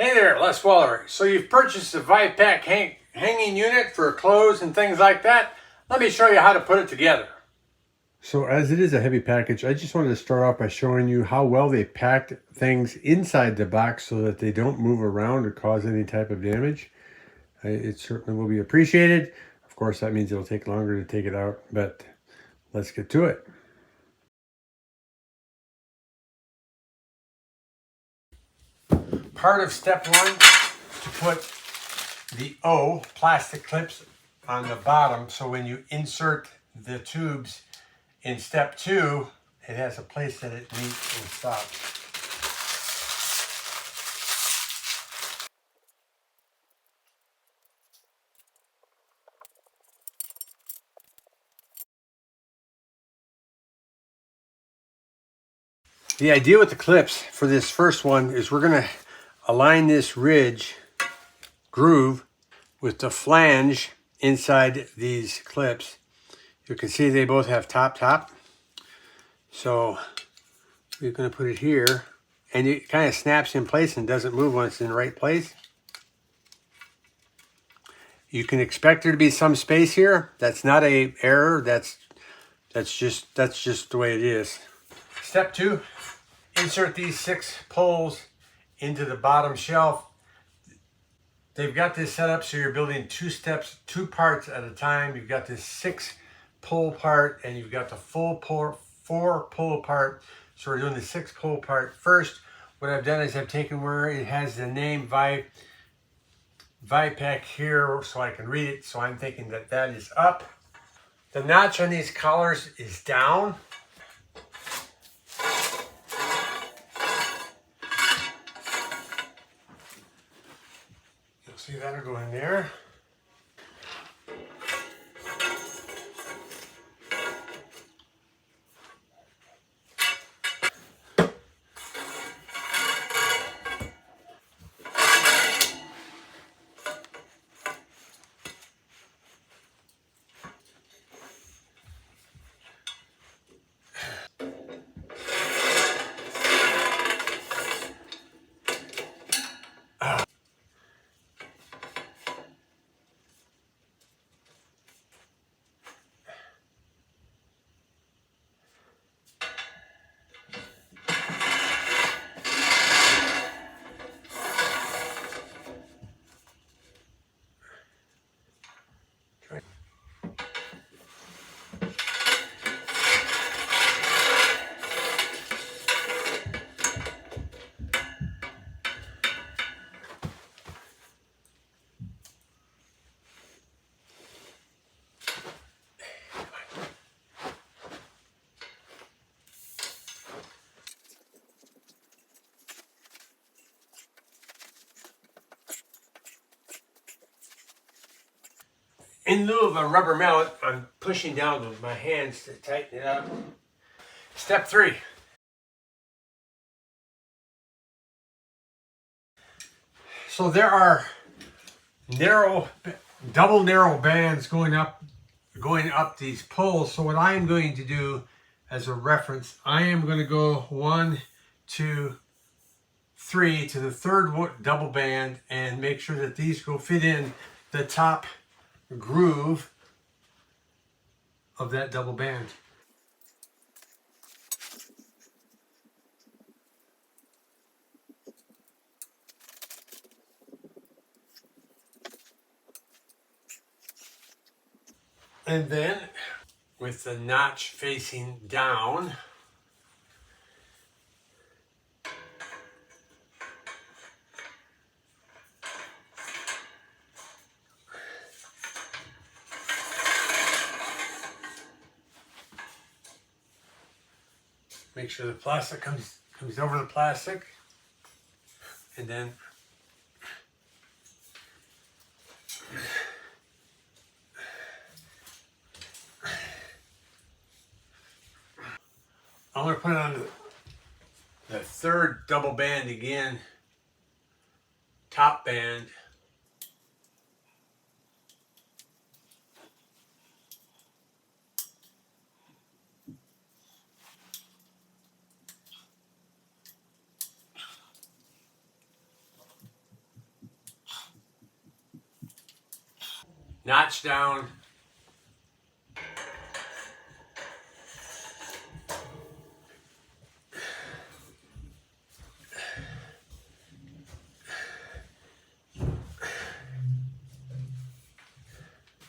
Hey there, Les Waller. So you've purchased a VIPEK hanging unit for clothes and things like that. Let me show you how to put it together. So as it is a heavy package, I just wanted to start off by showing you how well they packed things inside the box so that they don't move around or cause any type of damage. It certainly will be appreciated. Of course, that means it'll take longer to take it out, but let's get to it. Part of step one, to put the O plastic clips on the bottom, so when you insert the tubes in step two, it has a place that it meets and stops. The idea with the clips for this first one is we're going to align this ridge groove with the flange inside these clips. You can see they both have top. So we're going to put it here, and it kind of snaps in place and doesn't move when it's in the right place. You can expect there to be some space here. That's not an error. That's just the way it is. Step two, insert these 6 poles into the bottom shelf. They've got this set up so you're building 2 steps, 2 parts at a time. You've got this 6 pole part and you've got the full 4 pole part. So we're doing the 6 pole part first. What I've done is I've taken where it has the name VIPEK here so I can read it. So I'm thinking that that is up. The notch on these collars is down. You'll see that'll go in there. In lieu of a rubber mallet, I'm pushing down with my hands to tighten it up. Step 3. So there are double narrow bands going up these poles. So what I am going to do as a reference, I am going to go 1, 2, 3 to the third double band and make sure that these go fit in the top groove of that double band. And then with the notch facing down, make sure the plastic comes over the plastic, and then I'm going to put it on the third double band again, top band. Notch down.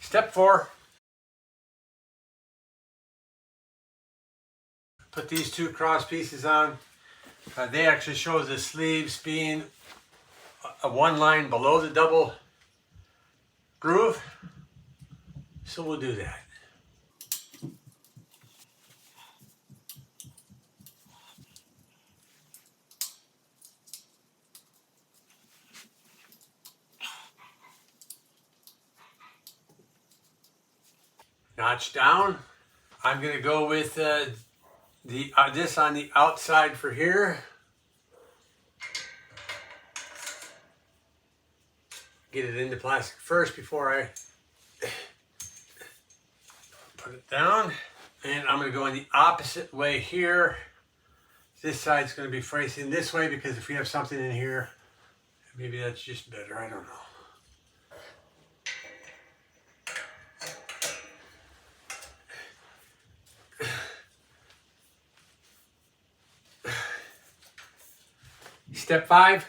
Step 4. Put these two cross pieces on. They actually show the sleeves being one line below the double groove. So we'll do that. Notch down. I'm going to go with this on the outside for here. Get it into plastic first before I put it down. And I'm going to go in the opposite way here. This side's going to be facing this way because if we have something in here, maybe that's just better. I don't know. Step 5.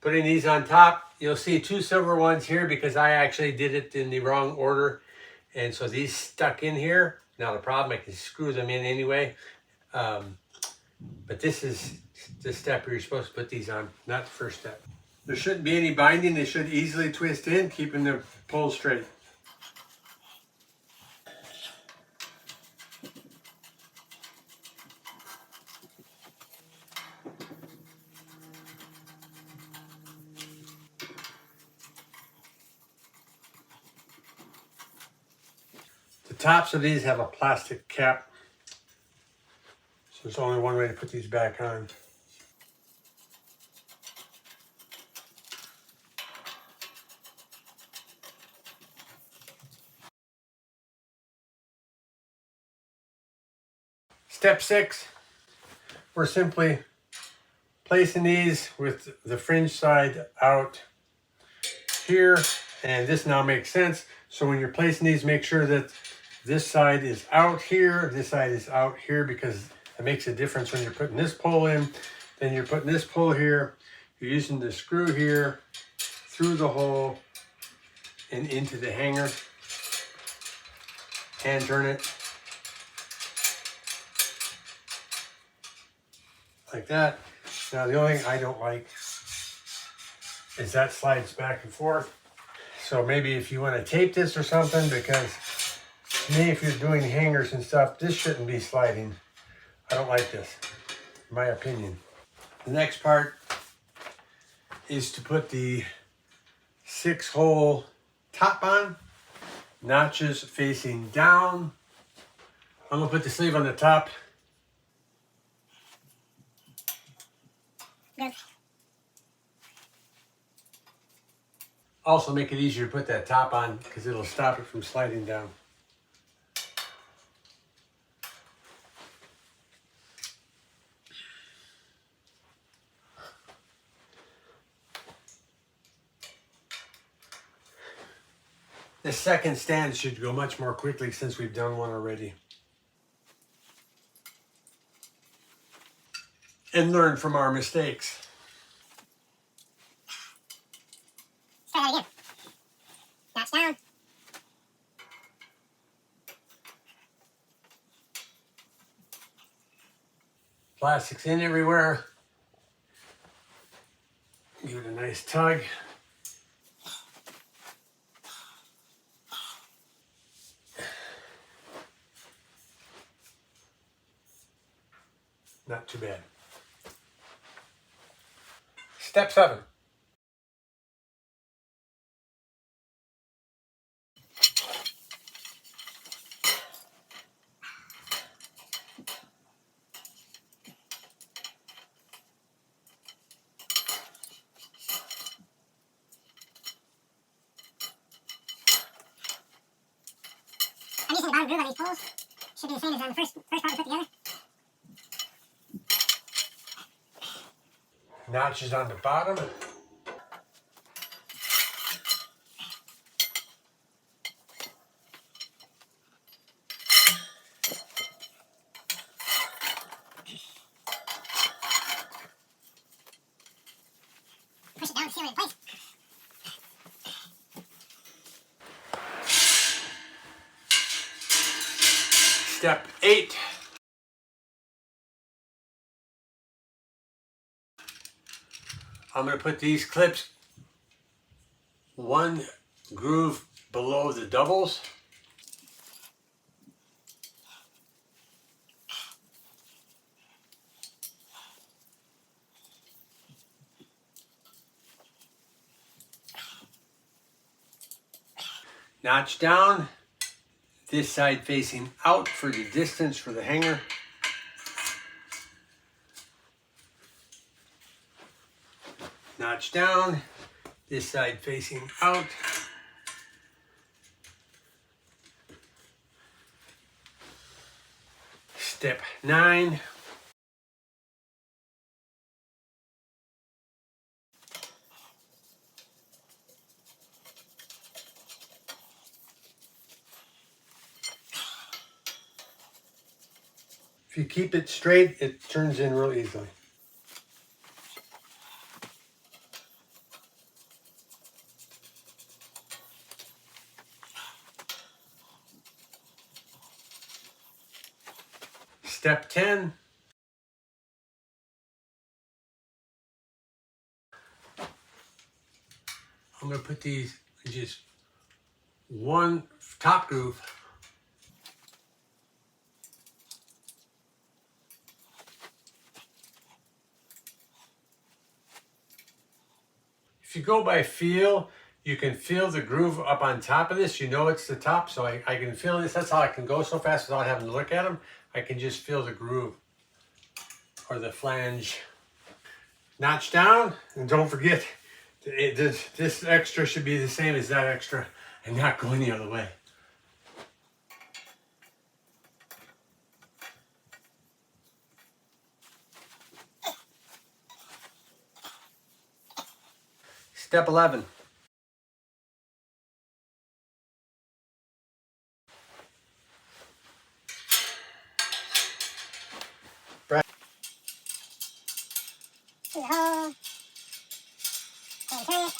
Putting these on top. You'll see two silver ones here because I actually did it in the wrong order. And so these stuck in here. Not a problem. I can screw them in anyway. But this is the step where you're supposed to put these on, not the first step. There shouldn't be any binding. They should easily twist in, keeping the pole straight. The tops of these have a plastic cap. So there's only one way to put these back on. Step 6, we're simply placing these with the fringe side out here. And this now makes sense. So when you're placing these, make sure that this side is out here, this side is out here, because it makes a difference when you're putting this pole in. Then you're putting this pole here. You're using the screw here through the hole and into the hanger. Hand turn it like that. Now the only thing I don't like is that slides back and forth. So maybe if you want to tape this or something, because to me, if you're doing hangers and stuff, this shouldn't be sliding. I don't like this, in my opinion. The next part is to put the 6-hole top on, notches facing down. I'm gonna put the sleeve on the top. Good. Also make it easier to put that top on because it'll stop it from sliding down. The second stand should go much more quickly since we've done one already. And learn from our mistakes. Try that again. Notch down. Plastic's in everywhere. Give it a nice tug. Not too bad. Step 7. I'm using the bottom groove on these poles. Should be the same as on the first part we put together. Notches on the bottom. seal it in place. Step 8. I'm going to put these clips one groove below the doubles. Notch down, this side facing out for the distance for the hanger. Notch down, this side facing out. Step 9. If you keep it straight, it turns in real easily. Step 10. I'm going to put these in just one top groove. If you go by feel, you can feel the groove up on top of this. You know it's the top, so I can feel this. That's how I can go so fast without having to look at them. I can just feel the groove or the flange. Notch down, and don't forget, this extra should be the same as that extra and not going the other way. Step 11. Through the hole. And turn it.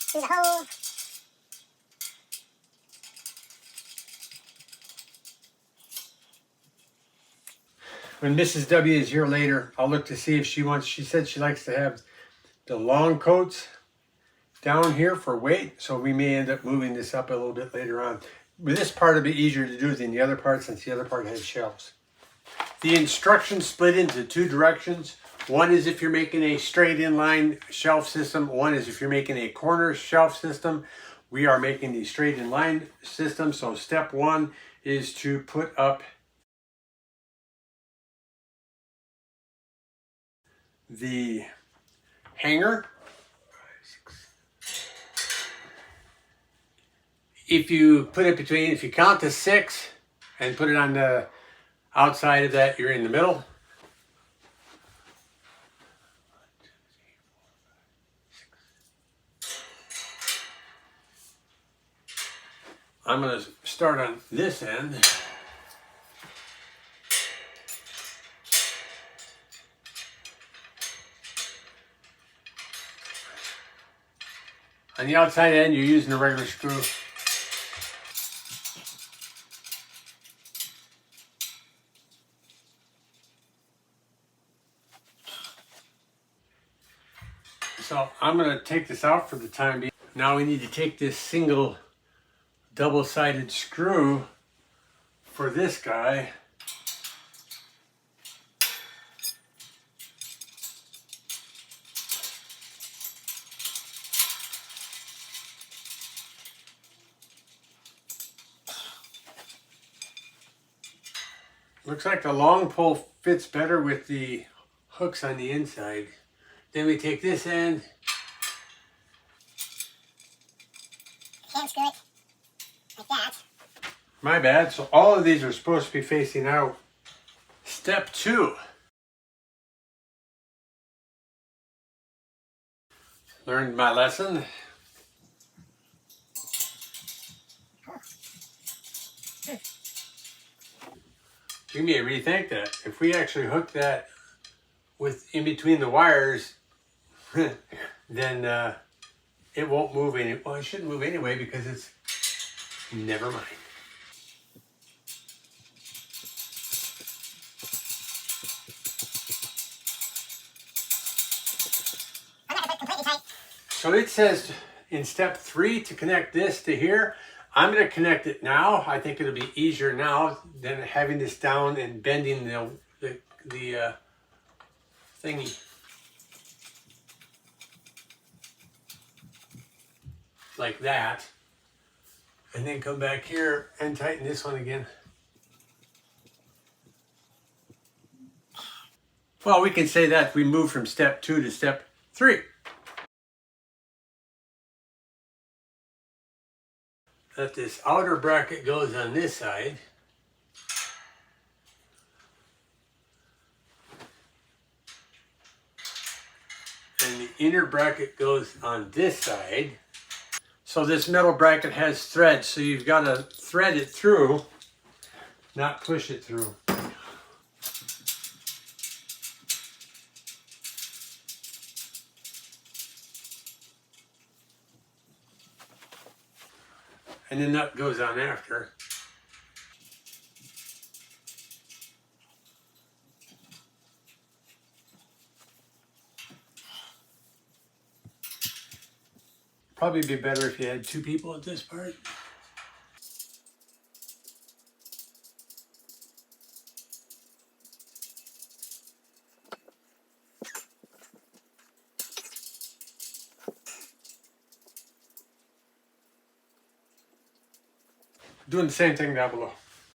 Through the hole. When Mrs. W is here later, I'll look to see if she said she likes to have the long coats down here for weight, so we may end up moving this up a little bit later on. But this part will be easier to do than the other part since the other part has shelves. The instructions split into two directions. One is if you're making a straight inline shelf system. One is if you're making a corner shelf system. We are making the straight inline system. So step 1 is to put up the hanger. If you count to 6 and put it on the outside of that, you're in the middle. I'm going to start on this end. On the outside end, you're using a regular screw. So I'm going to take this out for the time being. Now we need to take this single double-sided screw for this guy. Looks like the long pole fits better with the hooks on the inside. Then we take this end. Hand screw it. Like that. My bad. So all of these are supposed to be facing out. Step 2. Learned my lesson. we may rethink that. If we actually hook that with in between the wires, then it won't move any. Well, it shouldn't move anyway because it's. Never mind. So it says in step 3 to connect this to here. I'm going to connect it now. I think it'll be easier now than having this down and bending the thingy. Like that. And then come back here and tighten this one again. Well, we can say that we move from step 2 to step 3. That this outer bracket goes on this side. And the inner bracket goes on this side. So this metal bracket has threads, so you've got to thread it through, not push it through. And the nut goes on after. Probably be better if you had 2 people at this part. Doing the same thing down below.